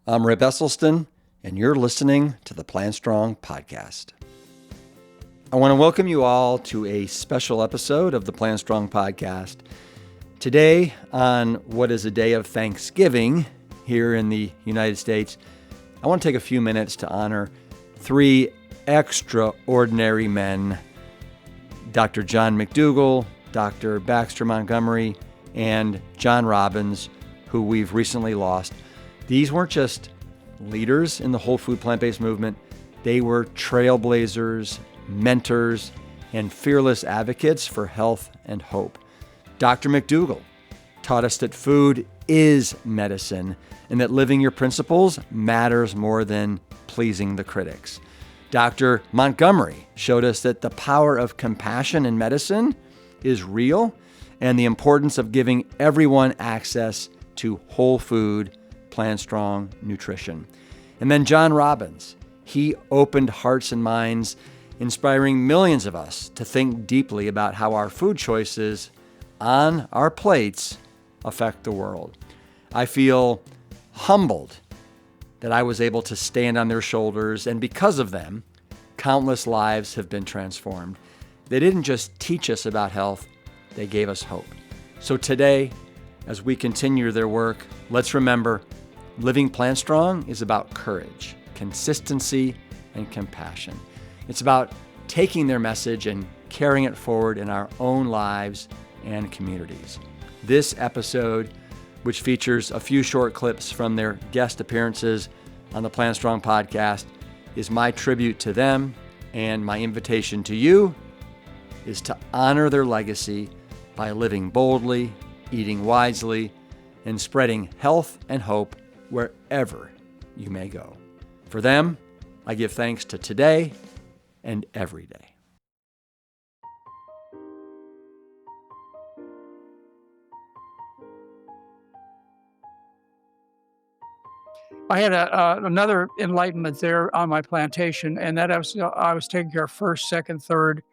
I'm Rip Esselstyn, and you're listening to the Plant Strong podcast. I want to welcome you all to a special episode of the Plant Strong podcast. Today, on what is a day of Thanksgiving here in the United States, I want to take a few minutes to honor three extraordinary men, Dr. John McDougall, Dr. Baxter Montgomery, and John Robbins, who we've recently lost. These weren't just leaders in the whole food plant-based movement. They were trailblazers, mentors, and fearless advocates for health and hope. Dr. McDougall taught us that food is medicine and that living your principles matters more than pleasing the critics. Dr. Montgomery showed us that the power of compassion in medicine is real and the importance of giving everyone access to whole food, plant-strong nutrition. And then John Robbins, he opened hearts and minds, inspiring millions of us to think deeply about how our food choices on our plates affect the world. I feel humbled that I was able to stand on their shoulders, and because of them, countless lives have been transformed. They didn't just teach us about health, they gave us hope. So today, as we continue their work, let's remember, living Plant Strong is about courage, consistency, and compassion. It's about taking their message and carrying it forward in our own lives and communities. This episode, which features a few short clips from their guest appearances on the Plant Strong podcast, is my tribute to them, and my invitation to you is to honor their legacy by living boldly, eating wisely, and spreading health and hope wherever you may go. For them, I give thanks to today and every day. I had another enlightenment there on my plantation, and that I was taking care of first, second, third,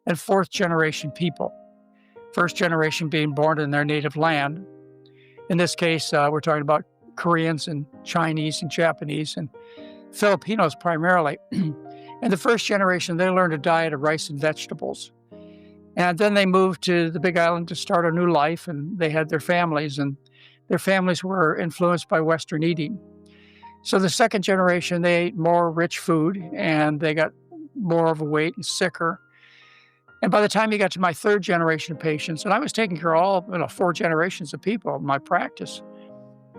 and fourth generation people. First generation being born in their native land. In this case, we're talking about Koreans and Chinese and Japanese and Filipinos primarily. And the first generation, they learned a diet of rice and vegetables. And then they moved to the Big Island to start a new life, and they had their families, and their families were influenced by Western eating. So the second generation, they ate more rich food, and they got more overweight and sicker. And by the time you got to my third generation of patients, and I was taking care of all, 4 generations of people in my practice,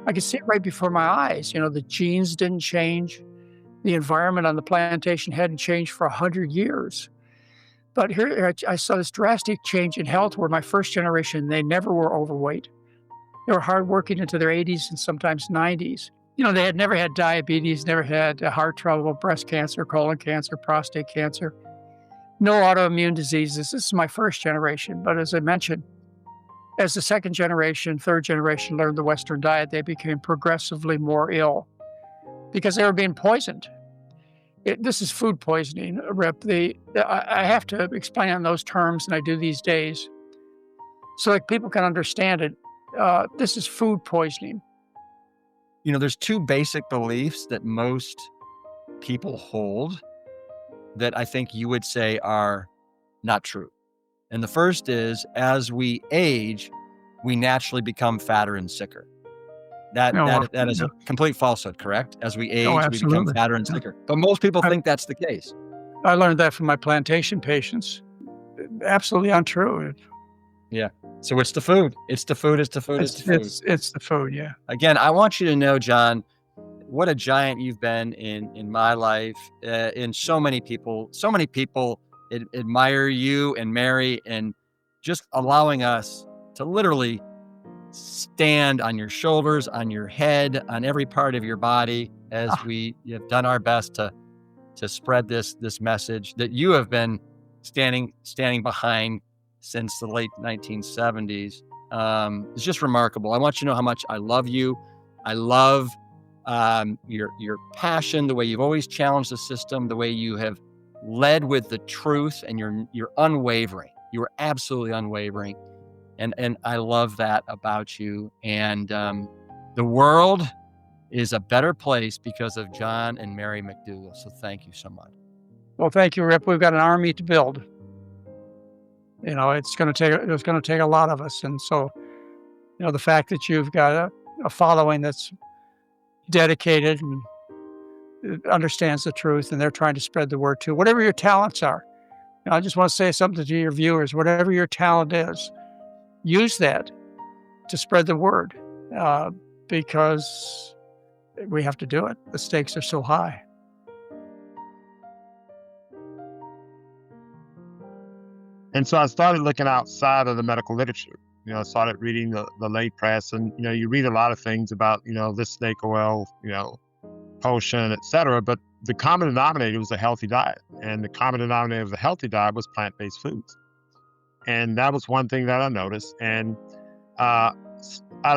I could see it right before my eyes. The genes didn't change. The environment on the plantation hadn't changed for 100 years. But here I saw this drastic change in health where my first generation, they never were overweight. They were hardworking into their 80s and sometimes 90s. They had never had diabetes, never had heart trouble, breast cancer, colon cancer, prostate cancer. No autoimmune diseases. This is my first generation. But as I mentioned, as the second generation, third generation learned the Western diet, they became progressively more ill because they were being poisoned. This is food poisoning, Rip. I have to explain on those terms, and I do these days, so that people can understand it. This is food poisoning. There's 2 basic beliefs that most people hold that I think you would say are not true. And the first is, as we age, we naturally become fatter and sicker. That is a complete falsehood, correct? As we age, we become fatter and sicker. But most people think that's the case. I learned that from my plantation patients. Absolutely untrue. Yeah. So it's the food. It's the food. It's the food. It's the food, yeah. Again, I want you to know, John, what a giant you've been in my life, in so many people admire you and Mary, and just allowing us to literally stand on your shoulders, on your head, on every part of your body, as we have done our best to spread this message that you have been standing behind since the late 1970s. It's just remarkable. I want you to know how much I love you. I love your passion, the way you've always challenged the system, the way you have led with the truth, and you're unwavering. You are absolutely unwavering. And I love that about you. And the world is a better place because of John and Mary McDougall. So thank you so much. Well, thank you, Rip. We've got an army to build. It's going to take a lot of us. And so, the fact that you've got a following that's dedicated and understands the truth, and they're trying to spread the word too, whatever your talents are. I just want to say something to your viewers. Whatever your talent is, use that to spread the word, because we have to do it. The stakes are so high. And so I started looking outside of the medical literature. I started reading the lay press, and you read a lot of things about this snake oil, potion, etc. But the common denominator was a healthy diet, and the common denominator of the healthy diet was plant-based foods. And that was one thing that I noticed. And for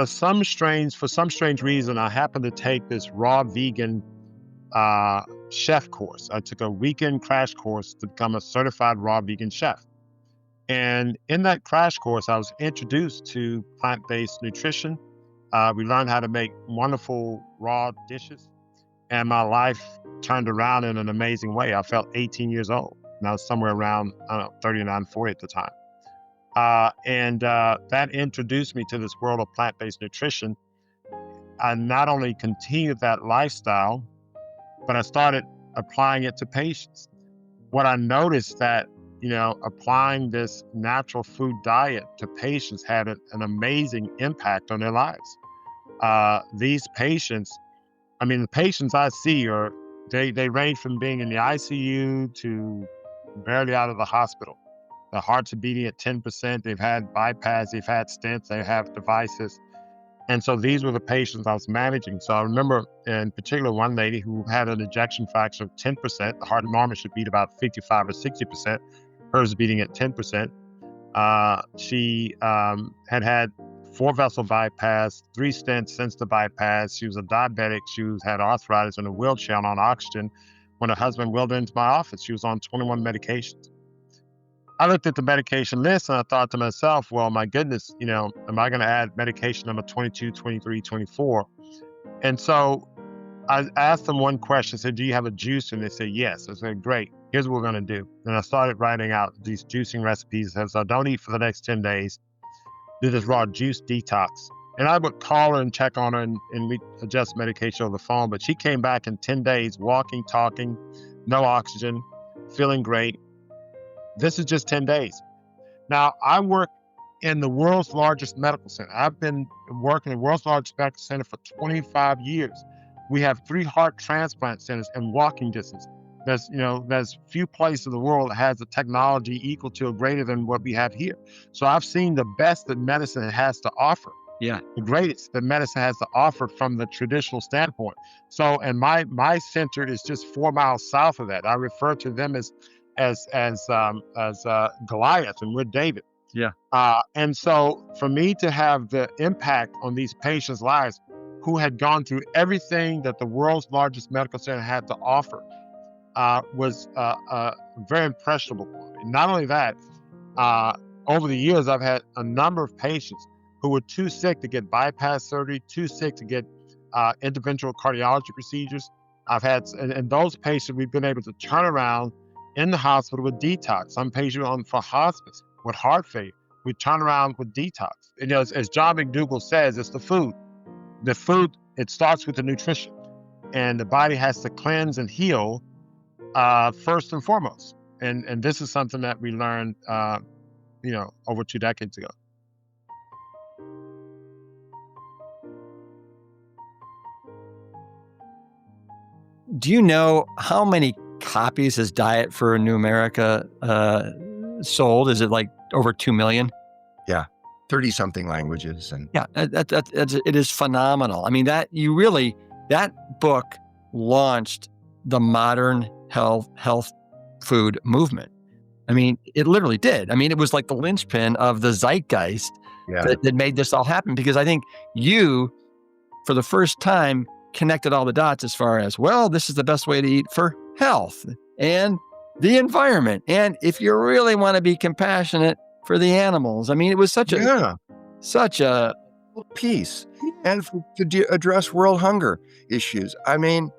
some strange reason, I happened to take this raw vegan chef course. I took a weekend crash course to become a certified raw vegan chef. And in that crash course, I was introduced to plant-based nutrition. We learned how to make wonderful raw dishes. And my life turned around in an amazing way. I felt 18 years old. And I was somewhere around, 39, 40 at the time. And that introduced me to this world of plant-based nutrition. I not only continued that lifestyle, but I started applying it to patients. What I noticed that applying this natural food diet to patients had an amazing impact on their lives. These patients, the patients I see they range from being in the ICU to barely out of the hospital. The hearts are beating at 10%. They've had bypass, they've had stents, they have devices. And so these were the patients I was managing. So I remember in particular one lady who had an ejection fraction of 10%. The heart normal should beat about 55 or 60%. Hers beating at 10%. She had 4-vessel bypass, 3 stents since the bypass. She was a diabetic. She had arthritis in a wheelchair and on oxygen. When her husband wheeled her into my office, she was on 21 medications. I looked at the medication list and I thought to myself, well, my goodness, am I going to add medication number 22, 23, 24? And so I asked them one question. I said, do you have a juice? And they said, yes. I said, great. Here's what we're going to do. And I started writing out these juicing recipes. I said, don't eat for the next 10 days. Do this raw juice detox. And I would call her and check on her and we adjust medication over the phone. But she came back in 10 days, walking, talking, no oxygen, feeling great. This is just 10 days. Now, I work in the world's largest medical center. I've been working in the world's largest medical center for 25 years. We have 3 heart transplant centers in walking distance. There's few places in the world that has the technology equal to or greater than what we have here. So I've seen the best that medicine has to offer. Yeah. The greatest that medicine has to offer from the traditional standpoint. So, and my center is just 4 miles south of that. I refer to them as Goliath, and we're David. Yeah. And so for me to have the impact on these patients' lives who had gone through everything that the world's largest medical center had to offer was very impressionable. Not only that, over the years, I've had a number of patients who were too sick to get bypass surgery, too sick to get interventional cardiology procedures. And those patients we've been able to turn around in the hospital with detox. Some patients on for hospice with heart failure, we turn around with detox. As John McDougall says, it's the food. The food, it starts with the nutrition. And the body has to cleanse and heal first and foremost. And this is something that we learned, over 2 decades ago. Do you know how many copies his Diet for a New America sold? Is it like over 2 million? Yeah, 30-something languages. And yeah, it is phenomenal. I mean, that book launched the modern health food movement. I mean, it literally did. I mean, it was like the linchpin of the zeitgeist that made this all happen, because I think you, for the first time, connected all the dots as far as, well, this is the best way to eat for health and the environment. And if you really want to be compassionate for the animals, I mean, it was such a peace and to address world hunger issues. I mean,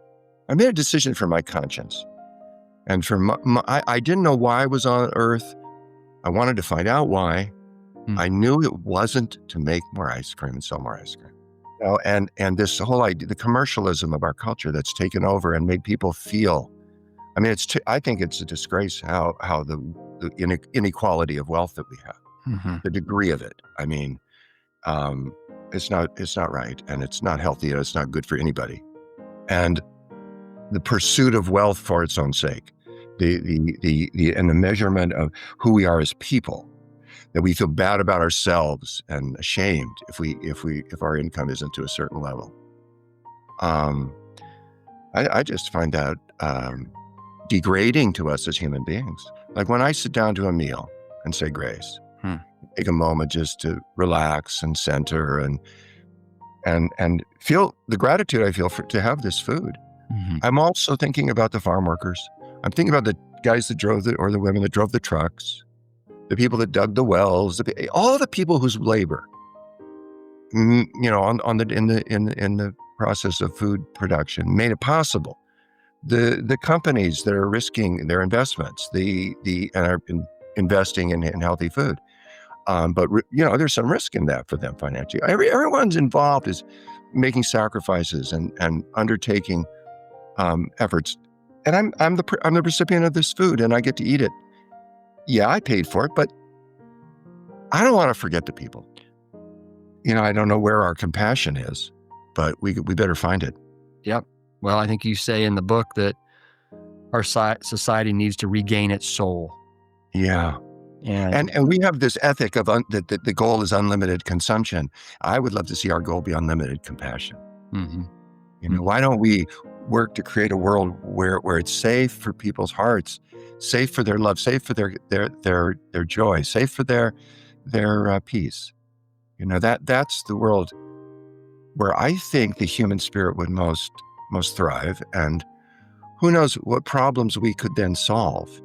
I made a decision for my conscience. And I didn't know why I was on Earth. I wanted to find out why. I knew it wasn't to make more ice cream and sell more ice cream. You know, and this whole idea, the commercialism of our culture that's taken over and made people feel. I mean, I think it's a disgrace how the inequality of wealth that we have, the degree of it. I mean, it's not right, and it's not healthy, and it's not good for anybody. And the pursuit of wealth for its own sake, and the measurement of who we are as people, that we feel bad about ourselves and ashamed if our income isn't to a certain level. I just find that degrading to us as human beings. Like when I sit down to a meal and say grace, take a moment just to relax and center and feel the gratitude I feel to have this food. I'm also thinking about the farm workers. I'm thinking about the guys that drove or the women that drove the trucks, the people that dug the wells, all the people whose labor, you know, in the process of food production made it possible. The companies that are risking their investments, and are investing in healthy food, but you know, there's some risk in that for them financially. Everyone's involved is making sacrifices and undertaking efforts, and I'm the recipient of this food, and I get to eat it. Yeah, I paid for it, but I don't want to forget the people. You know, I don't know where our compassion is, but we better find it. Yep. Well, I think you say in the book that our society needs to regain its soul. Yeah. And we have this ethic of that the goal is unlimited consumption. I would love to see our goal be unlimited compassion. You know, why don't we work to create a world where it's safe for people's hearts, safe for their love, safe for their joy, safe for their peace. You know, that's the world where I think the human spirit would most thrive, and who knows what problems we could then solve